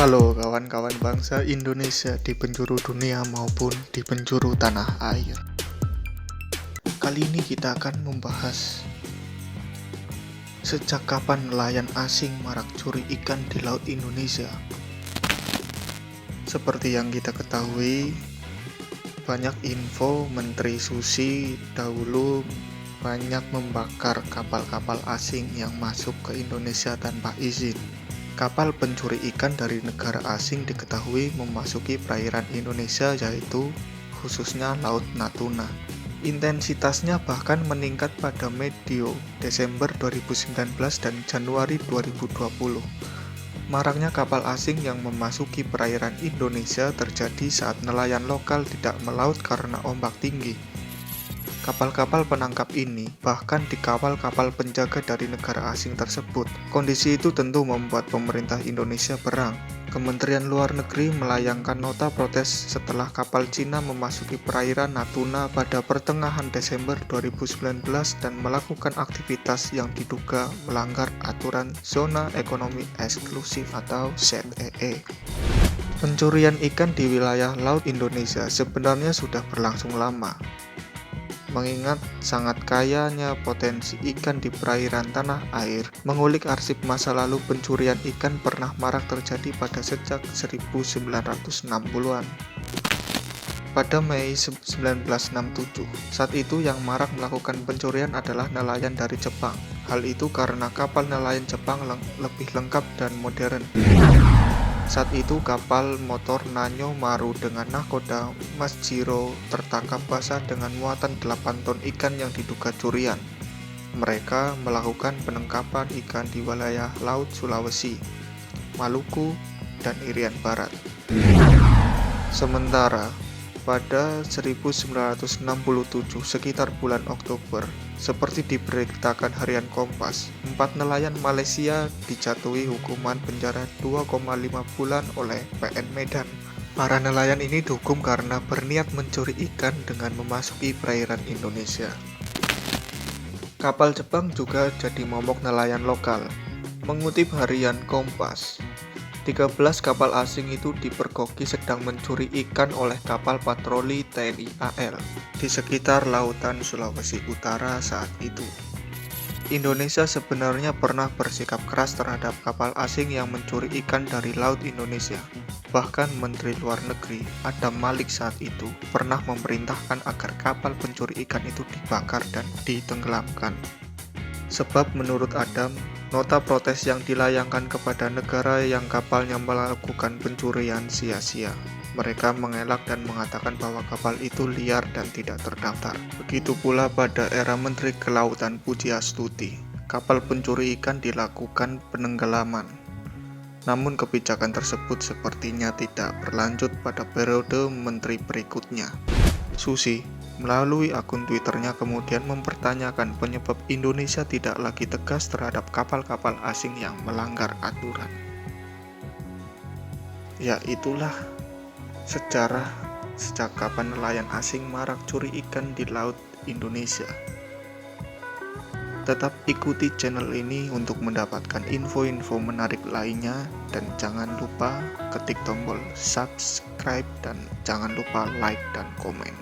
Halo kawan-kawan bangsa Indonesia di penjuru dunia maupun di penjuru tanah air. Kali ini kita akan membahas sejak kapan nelayan asing marak curi ikan di laut Indonesia. Seperti yang kita ketahui, banyak info Menteri Susi dahulu banyak membakar kapal-kapal asing yang masuk ke Indonesia tanpa izin. Kapal pencuri ikan dari negara asing diketahui memasuki perairan Indonesia, yaitu khususnya Laut Natuna. Intensitasnya bahkan meningkat pada medio Desember 2019 dan Januari 2020. Maraknya kapal asing yang memasuki perairan Indonesia terjadi saat nelayan lokal tidak melaut karena ombak tinggi. Kapal-kapal penangkap ini bahkan dikawal kapal penjaga dari negara asing tersebut. Kondisi itu tentu membuat pemerintah Indonesia berang. Kementerian Luar Negeri melayangkan nota protes setelah kapal Cina memasuki perairan Natuna pada pertengahan Desember 2019 dan melakukan aktivitas yang diduga melanggar aturan Zona Ekonomi Eksklusif atau ZEE. Pencurian ikan di wilayah laut Indonesia sebenarnya sudah berlangsung lama. Mengingat sangat kayanya potensi ikan di perairan tanah air, mengulik arsip masa lalu pencurian ikan pernah marak terjadi pada sejak 1960-an. Pada Mei 1967, saat itu yang marak melakukan pencurian adalah nelayan dari Jepang. Hal itu karena kapal nelayan Jepang lebih lengkap dan modern. Saat itu kapal motor Nanyo Maru dengan nahkoda Masjiro tertangkap basah dengan muatan 8 ton ikan yang diduga curian. Mereka melakukan penangkapan ikan di wilayah Laut Sulawesi, Maluku, dan Irian Barat. Sementara pada 1967 sekitar bulan Oktober, seperti diberitakan harian Kompas, 4 nelayan Malaysia dijatuhi hukuman penjara 2,5 bulan oleh PN Medan. Para nelayan ini dihukum karena berniat mencuri ikan dengan memasuki perairan Indonesia. Kapal Jepang juga jadi momok nelayan lokal. Mengutip harian Kompas, 13 kapal asing itu dipergoki sedang mencuri ikan oleh kapal patroli TNI AL di sekitar lautan Sulawesi Utara saat itu. Indonesia sebenarnya pernah bersikap keras terhadap kapal asing yang mencuri ikan dari laut Indonesia. Bahkan Menteri Luar Negeri Adam Malik saat itu pernah memerintahkan agar kapal pencuri ikan itu dibakar dan ditenggelamkan. Sebab menurut Adam, nota protes yang dilayangkan kepada negara yang kapalnya melakukan pencurian sia-sia. Mereka mengelak dan mengatakan bahwa kapal itu liar dan tidak terdaftar. Begitu pula pada era Menteri Kelautan Pujiastuti, kapal pencuri ikan dilakukan penenggelaman. Namun kebijakan tersebut sepertinya tidak berlanjut pada periode menteri berikutnya. Susi melalui akun Twitternya kemudian mempertanyakan penyebab Indonesia tidak lagi tegas terhadap kapal-kapal asing yang melanggar aturan. Ya itulah sejarah sejak kapan nelayan asing marak curi ikan di laut Indonesia. Tetap ikuti channel ini untuk mendapatkan info-info menarik lainnya, dan jangan lupa ketik tombol subscribe dan jangan lupa like dan komen.